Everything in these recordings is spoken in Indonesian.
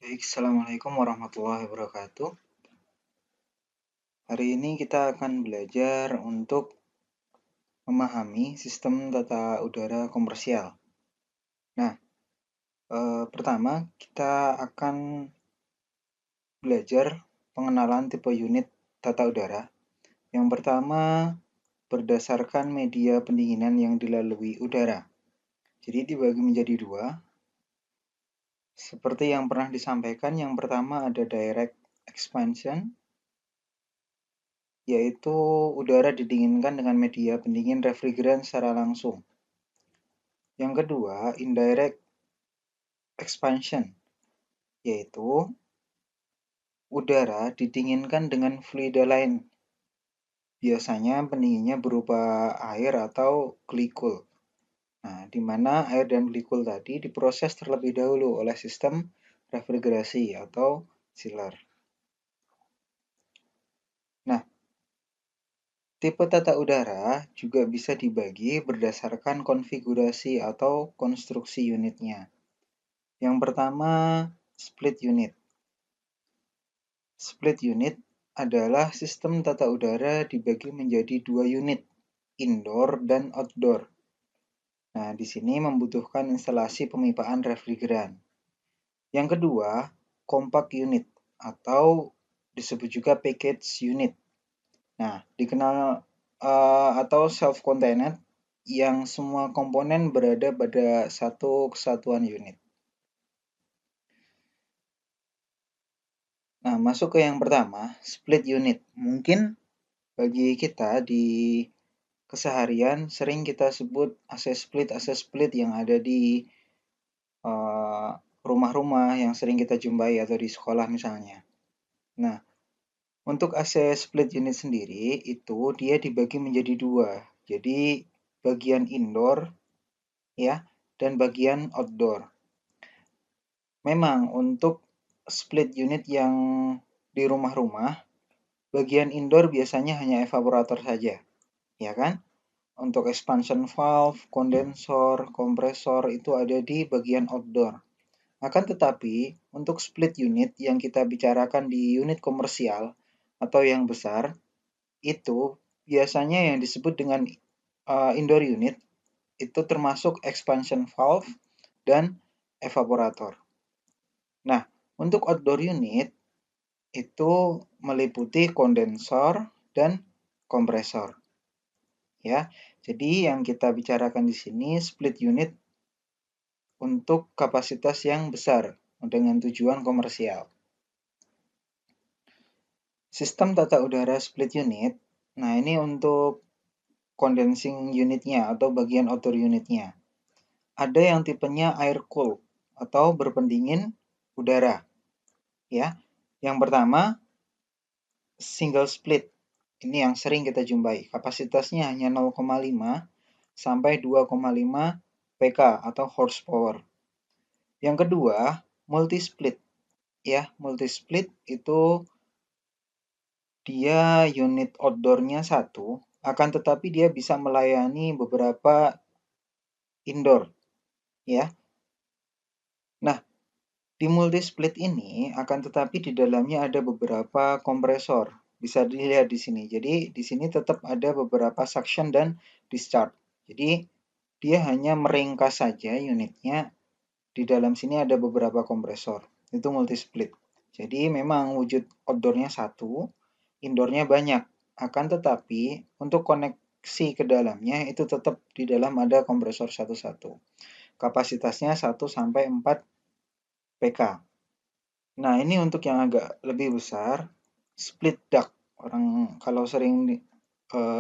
Baik, Assalamualaikum warahmatullahi wabarakatuh. Hari ini kita akan belajar untuk memahami sistem tata udara komersial. Nah, pertama kita akan belajar pengenalan tipe unit tata udara. Yang pertama, berdasarkan media pendinginan yang dilalui udara. Jadi dibagi menjadi dua. Seperti yang pernah disampaikan, yang pertama ada direct expansion, yaitu udara didinginkan dengan media pendingin refrigeran secara langsung. Yang kedua, indirect expansion, yaitu udara didinginkan dengan fluida lain. Biasanya pendinginnya berupa air atau glikol. Nah, di mana air dan glikol tadi diproses terlebih dahulu oleh sistem refrigerasi atau chiller. Nah, tipe tata udara juga bisa dibagi berdasarkan konfigurasi atau konstruksi unitnya. Yang pertama, split unit. Split unit adalah sistem tata udara dibagi menjadi dua unit, indoor dan outdoor. Nah, di sini membutuhkan instalasi pemipaan refrigeran. Yang kedua, compact unit atau disebut juga package unit. Nah, dikenal atau self-contained yang semua komponen berada pada satu kesatuan unit. Nah, masuk ke yang pertama, split unit. Mungkin bagi kita di keseharian sering kita sebut AC split yang ada di rumah-rumah yang sering kita jumpai atau di sekolah misalnya. Nah, untuk AC split unit sendiri itu dia dibagi menjadi dua. Jadi bagian indoor ya dan bagian outdoor. Memang untuk split unit yang di rumah-rumah, bagian indoor biasanya hanya evaporator saja, ya kan? Untuk expansion valve, kondensor, kompresor itu ada di bagian outdoor. Akan tetapi, untuk split unit yang kita bicarakan di unit komersial atau yang besar, itu biasanya yang disebut dengan indoor unit, itu termasuk expansion valve dan evaporator. Nah, untuk outdoor unit, itu meliputi kondensor dan kompresor. Ya, jadi yang kita bicarakan di sini split unit untuk kapasitas yang besar dengan tujuan komersial. Sistem tata udara split unit, nah ini untuk condensing unitnya atau bagian outdoor unitnya. Ada yang tipenya air cool atau berpendingin udara. Ya, yang pertama single split. Ini yang sering kita jumpai. Kapasitasnya hanya 0,5 sampai 2,5 PK atau horsepower. Yang kedua, multi split. Ya, multi split itu dia unit outdoor-nya satu, akan tetapi dia bisa melayani beberapa indoor, ya. Nah, di multi split ini akan tetapi di dalamnya ada beberapa kompresor. Bisa dilihat di sini. Jadi di sini tetap ada beberapa suction dan discharge. Jadi dia hanya meringkas saja unitnya. Di dalam sini ada beberapa kompresor. Itu multi split. Jadi memang wujud outdoor-nya satu, indoor-nya banyak. Akan tetapi untuk koneksi ke dalamnya itu tetap di dalam ada kompresor satu-satu. Kapasitasnya 1 sampai 4 PK. Nah, ini untuk yang agak lebih besar, split duct. Orang kalau sering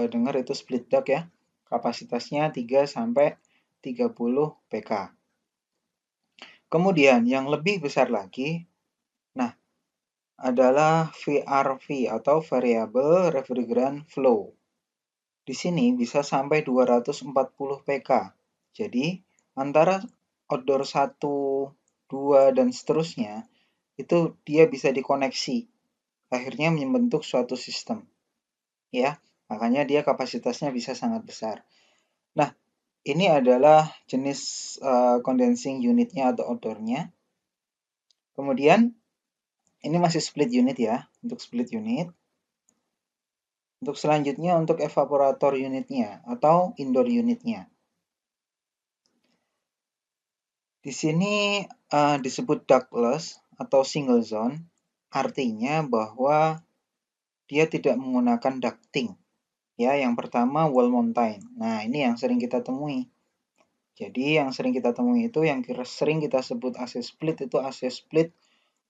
dengar itu split duct ya. Kapasitasnya 3 sampai 30 PK. Kemudian yang lebih besar lagi, nah adalah VRV atau Variable Refrigerant Flow. Di sini bisa sampai 240 PK. Jadi antara outdoor 1, 2, dan seterusnya itu dia bisa dikoneksi. Akhirnya membentuk suatu sistem. Ya, makanya dia kapasitasnya bisa sangat besar. Nah, ini adalah jenis condensing unitnya atau outdoor-nya. Kemudian ini masih split unit ya, untuk split unit. Untuk selanjutnya untuk evaporator unitnya atau indoor unitnya. Di sini disebut ductless atau single zone, artinya bahwa dia tidak menggunakan ducting. Ya, yang pertama wall mountain. Nah, ini yang sering kita temui. Jadi yang sering kita temui itu yang sering kita sebut AC split itu AC split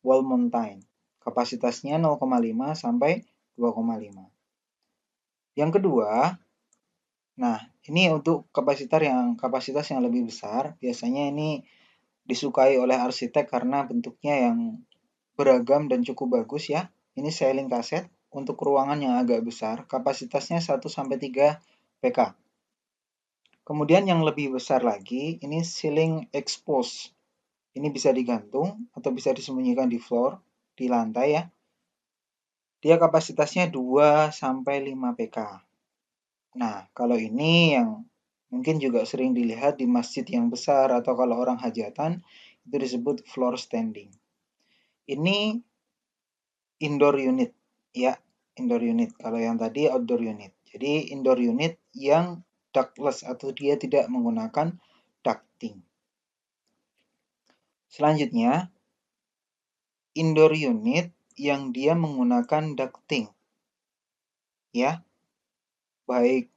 wall mountain. Kapasitasnya 0,5 sampai 2,5. Yang kedua, nah ini untuk kapasitas yang lebih besar. Biasanya ini disukai oleh arsitek karena bentuknya yang beragam dan cukup bagus ya. Ini ceiling cassette untuk ruangan yang agak besar, kapasitasnya 1 sampai 3 PK. Kemudian yang lebih besar lagi, ini ceiling expose. Ini bisa digantung atau bisa disembunyikan di floor, di lantai ya. Dia kapasitasnya 2 sampai 5 PK. Nah, kalau ini yang mungkin juga sering dilihat di masjid yang besar atau kalau orang hajatan, itu disebut floor standing. Ini indoor unit ya, indoor unit. Kalau yang tadi outdoor unit. Jadi indoor unit yang ductless atau dia tidak menggunakan ducting. Selanjutnya, indoor unit yang dia menggunakan ducting. Ya, baik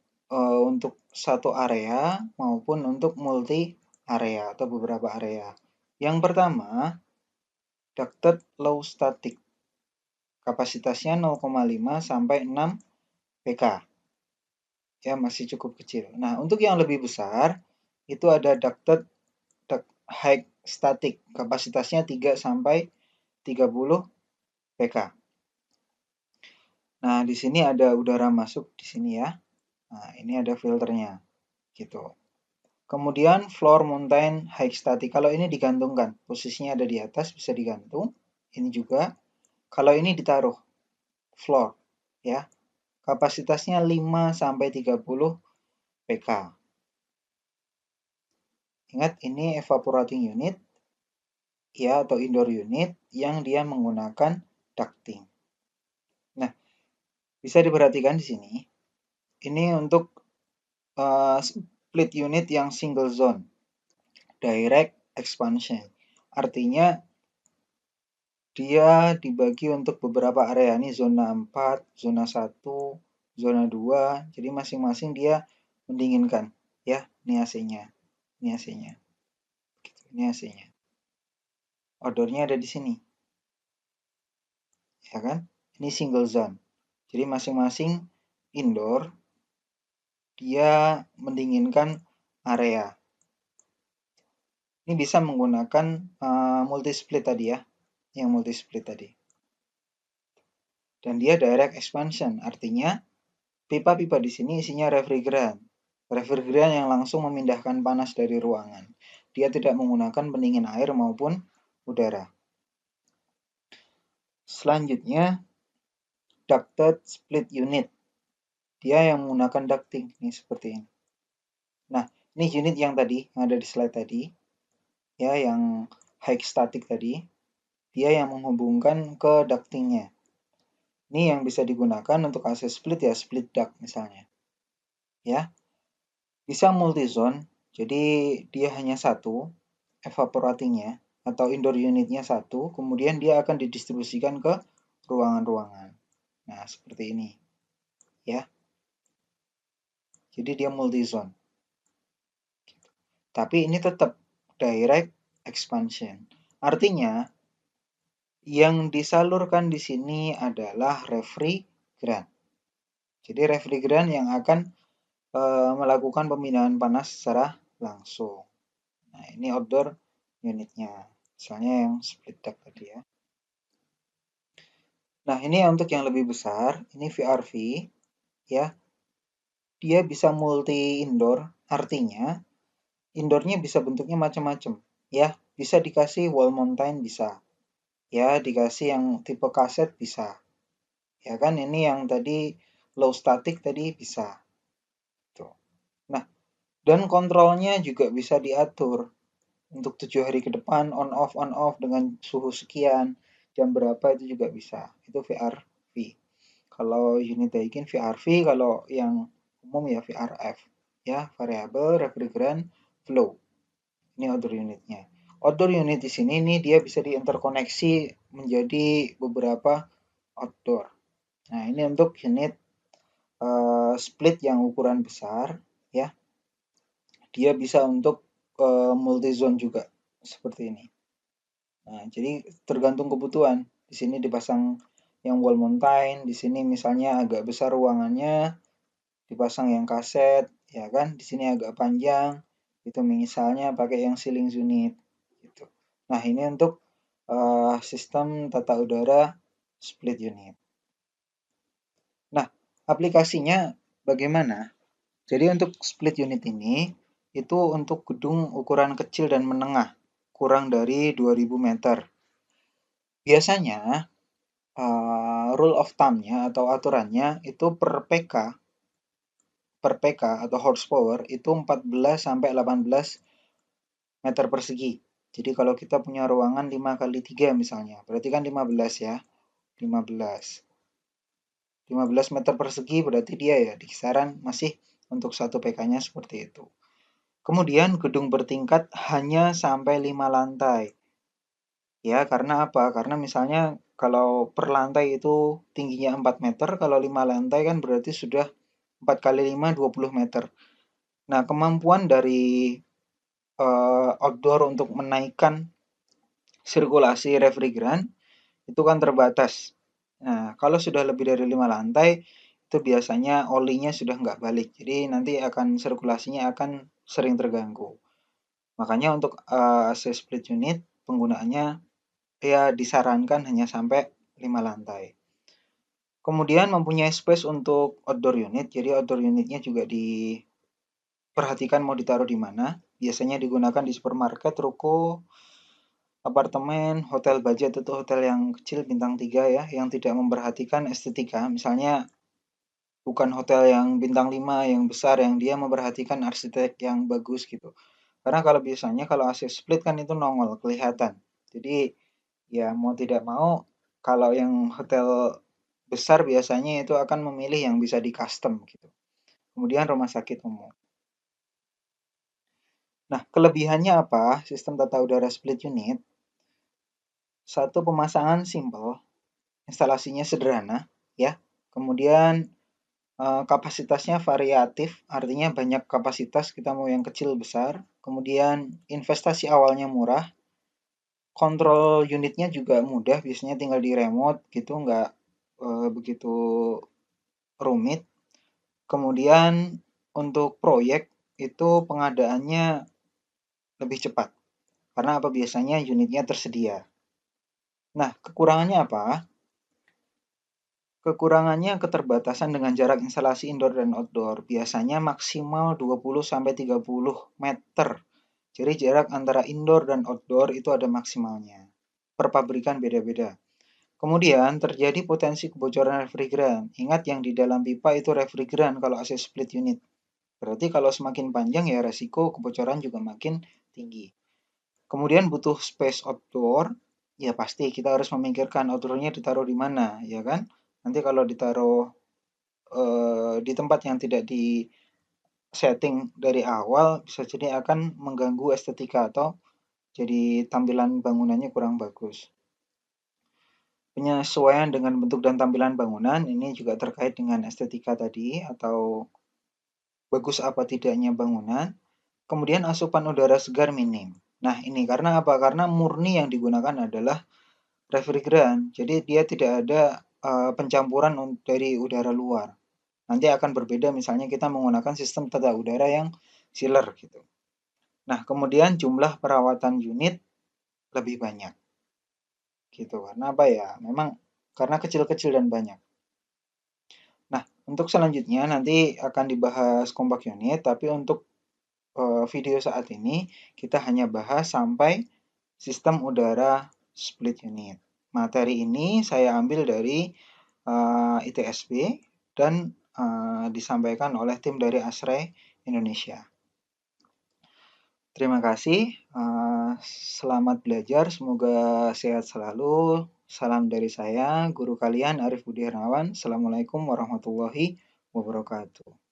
untuk satu area maupun untuk multi area atau beberapa area. Yang pertama, ducted low static. Kapasitasnya 0,5 sampai 6 PK. Ya, masih cukup kecil. Nah, untuk yang lebih besar itu ada ducted high static. Kapasitasnya 3 sampai 30 PK. Nah, di sini ada udara masuk di sini ya. Nah, ini ada filternya gitu. Kemudian floor mountain high static. Kalau ini digantungkan, posisinya ada di atas bisa digantung. Ini juga. Kalau ini ditaruh floor ya. Kapasitasnya 5 sampai 30 PK. Ingat ini evaporating unit ya atau indoor unit yang dia menggunakan ducting. Nah, bisa diperhatikan di sini. Ini untuk split unit yang single zone, direct expansion. Artinya dia dibagi untuk beberapa area. Ini zona 4, zona 1, zona 2. Jadi masing-masing dia mendinginkan. Ya, ini AC-nya. Ini AC-nya. Ini AC-nya. Outdoor-nya ada di sini. Ya kan? Ini single zone. Jadi masing-masing indoor dia mendinginkan area. Ini bisa menggunakan multi split tadi ya, yang multi split tadi. Dan dia direct expansion, artinya pipa-pipa di sini isinya refrigeran. Refrigeran yang langsung memindahkan panas dari ruangan. Dia tidak menggunakan pendingin air maupun udara. Selanjutnya, ducted split unit. Dia yang menggunakan ducting, ini seperti ini. Nah, ini unit yang tadi, yang ada di slide tadi. Ya, yang high static tadi. Dia yang menghubungkan ke ductingnya. Ini yang bisa digunakan untuk AC split ya, split duct misalnya. Ya, bisa multi zone, jadi dia hanya satu evaporatingnya atau indoor unitnya satu, kemudian dia akan didistribusikan ke ruangan-ruangan. Nah, seperti ini. Ya. Jadi dia multi zone. Tapi ini tetap direct expansion. Artinya yang disalurkan di sini adalah refrigeran. Jadi refrigeran yang akan melakukan pemindahan panas secara langsung. Nah, ini outdoor unitnya. Misalnya yang split duct tadi ya. Nah, ini untuk yang lebih besar, ini VRV ya. Dia bisa multi indoor, artinya indoornya bisa bentuknya macam-macam ya. Bisa dikasih wall mountain bisa. Ya, dikasih yang tipe kaset bisa. Ya kan, ini yang tadi low static tadi bisa. Tuh. Nah, dan kontrolnya juga bisa diatur. untuk 7 hari ke depan on off dengan suhu sekian, jam berapa itu juga bisa. Itu VRV. Kalau unit Daikin VRV, kalau yang umum ya VRF. Ya, variable refrigerant flow. Ini outdoor unitnya. Outdoor unit di sini nih dia bisa diinterkoneksi menjadi beberapa outdoor. Nah, ini untuk unit split yang ukuran besar ya. Dia bisa untuk multi zone juga seperti ini. Nah, jadi tergantung kebutuhan. Di sini dipasang yang wall mountain, di sini misalnya agak besar ruangannya, dipasang yang kaset, ya kan? Di sini agak panjang, itu misalnya pakai yang ceiling unit gitu. Nah, ini untuk sistem tata udara split unit. Nah, aplikasinya bagaimana? Jadi untuk split unit ini itu untuk gedung ukuran kecil dan menengah, kurang dari 2000 meter. Biasanya rule of thumb-nya atau aturannya itu per PK atau horsepower itu 14 sampai 18 meter persegi. Jadi kalau kita punya ruangan 5 kali 3 misalnya, berarti kan 15 ya. 15. 15 meter persegi berarti dia ya di kisaran masih untuk 1 PK-nya seperti itu. Kemudian gedung bertingkat hanya sampai 5 lantai. Ya, karena apa? Karena misalnya kalau per lantai itu tingginya 4 meter, kalau 5 lantai kan berarti sudah 4 kali 5, 20 meter. Nah, kemampuan dari outdoor untuk menaikkan sirkulasi refrigeran itu kan terbatas. Nah, kalau sudah lebih dari 5 lantai, itu biasanya olinya sudah nggak balik. Jadi nanti akan sirkulasinya akan sering terganggu. Makanya untuk AC split unit penggunaannya ya disarankan hanya sampai 5 lantai. Kemudian mempunyai space untuk outdoor unit. Jadi outdoor unitnya juga diperhatikan mau ditaruh di mana. Biasanya digunakan di supermarket, ruko, apartemen, hotel budget atau hotel yang kecil bintang 3 ya, yang tidak memperhatikan estetika. Misalnya bukan hotel yang bintang 5 yang besar yang dia memperhatikan arsitek yang bagus gitu. Karena kalau biasanya kalau AC split kan itu nongol kelihatan. Jadi ya mau tidak mau kalau yang hotel besar biasanya itu akan memilih yang bisa di custom gitu. Kemudian rumah sakit umum. Nah, kelebihannya apa? Sistem tata udara split unit. Satu, pemasangan simple, instalasinya sederhana ya. Kemudian kapasitasnya variatif, artinya banyak kapasitas, kita mau yang kecil besar. Kemudian investasi awalnya murah, kontrol unitnya juga mudah, biasanya tinggal di remote gitu, nggak begitu rumit. Kemudian untuk proyek itu pengadaannya lebih cepat, karena apa, biasanya unitnya tersedia. Nah, kekurangannya apa? Kekurangannya keterbatasan dengan jarak instalasi indoor dan outdoor, biasanya maksimal 20-30 meter. Jadi jarak antara indoor dan outdoor itu ada maksimalnya. Per pabrikan beda-beda. Kemudian terjadi potensi kebocoran refrigeran. Ingat yang di dalam pipa itu refrigeran kalau AC split unit. Berarti kalau semakin panjang ya resiko kebocoran juga makin tinggi. Kemudian butuh space outdoor, ya pasti kita harus memikirkan outdoornya ditaruh di mana, ya kan? Nanti kalau ditaruh di tempat yang tidak di setting dari awal bisa jadi akan mengganggu estetika atau jadi tampilan bangunannya kurang bagus. Penyesuaian dengan bentuk dan tampilan bangunan ini juga terkait dengan estetika tadi atau bagus apa tidaknya bangunan. Kemudian asupan udara segar minim. Nah, ini karena apa? Karena murni yang digunakan adalah refrigeran. Jadi dia tidak ada pencampuran dari udara luar. Nanti akan berbeda misalnya kita menggunakan sistem tata udara yang chiller gitu. Nah, kemudian jumlah perawatan unit lebih banyak. Gitu. Karena apa ya? Memang karena kecil-kecil dan banyak. Nah, untuk selanjutnya nanti akan dibahas compact unit, tapi untuk video saat ini kita hanya bahas sampai sistem udara split unit. Materi ini saya ambil dari ITSB dan disampaikan oleh tim dari ASRE Indonesia. Terima kasih, selamat belajar, semoga sehat selalu. Salam dari saya, guru kalian Arif Budi Hermawan. Assalamualaikum warahmatullahi wabarakatuh.